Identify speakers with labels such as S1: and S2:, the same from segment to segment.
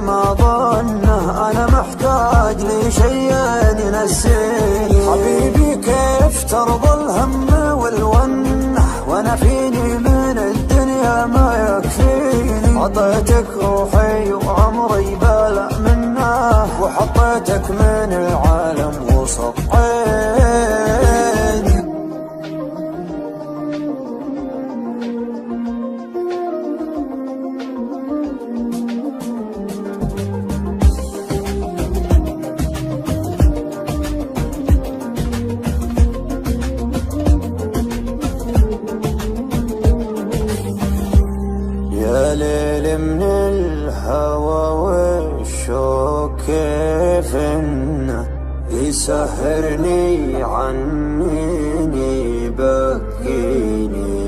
S1: ما ظنه أنا محتاج لي شيء ينسيني. حبيبي كيف ترضى الهم والونه وأنا فيني من الدنيا ما يكفيني. عطيتك روحي وعمري بلا منه وحطيتك من العالم وسط عيني. يا ليل من الهوى والشوق كيف انه يسهرني عنيني يبكيني.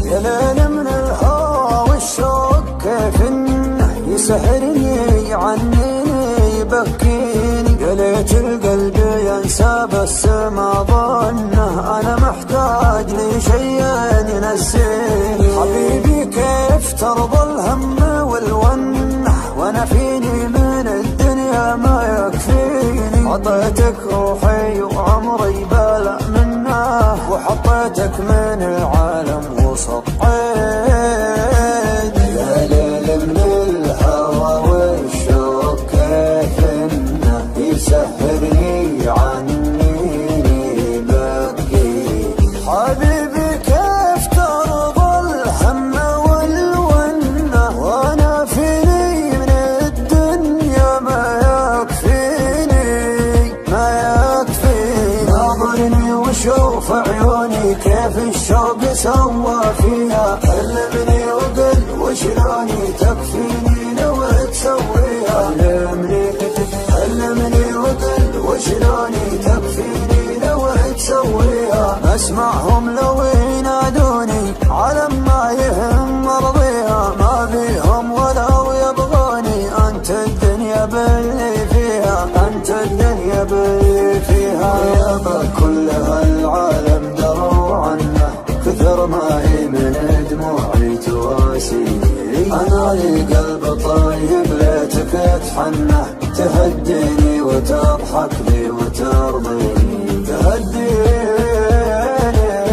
S1: يا ليل من الهوى والشوق كيف انه يسهرني عنيني يبكيني. يا ليت القلب ينسى بس ما ظنه أنا محتاج لي شيء ينسيني. حبيبي كيف ترضى الهم والونه وأنا فيني من الدنيا ما يكفيني. عطيتك روحي وعمري بلا منه وحطيتك من العالم وسط عيني. يا ليل من الهوى والشوق كيف انه يسهرني عنيني بكي. حبيبي كيف ترضى الهم والونه وانا فيني من الدنيا ما يكفيني ما يكفيني. ناظرني وشوف عيوني كيف الشوق سوى فيها. علمني وقل وشلوني تكفيني لو تسويها. علمني وقل وشلوني تكفيني لو تسويها. اسمعهم لو ينادوني على ما يهم مرضيها. ما بيهم ولو يبغوني انت الدنيا باللي فيها. انت الدنيا باللي فيها. يابا كل هالعالم دروا عنه كثر ما هي من دموعي تواسيني. انا لي قلب طيب ليتك تحنه تهديني وتضحك لي وترضيني. تهديني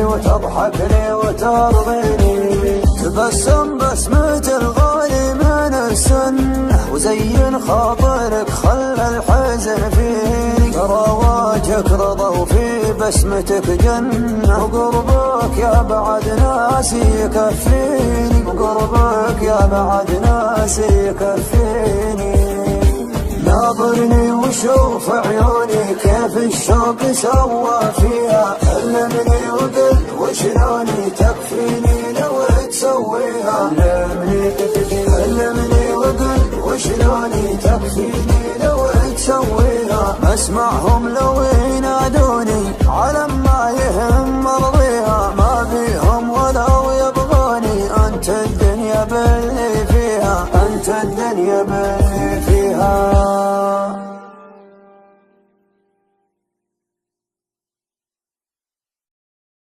S1: وتضحك لي وترضيني. تبسم بسمة الغالي من السنة وزين خاطرك خلى الحزن فيني. ترى وجهك رضا وفي بسمتك جنة. وقربك يا بعد ناسي يكفيني. وقربك يا بعد ناسي يكفيني. ناظرني وشوف عيوني كيف الشوق سوى فيها. علمني وقل وشلوني تكفيني لو تسويها. علمني وقل وشلوني تكفيني لو تسويها. اسمعهم لو ينادوني على ما يهم مرض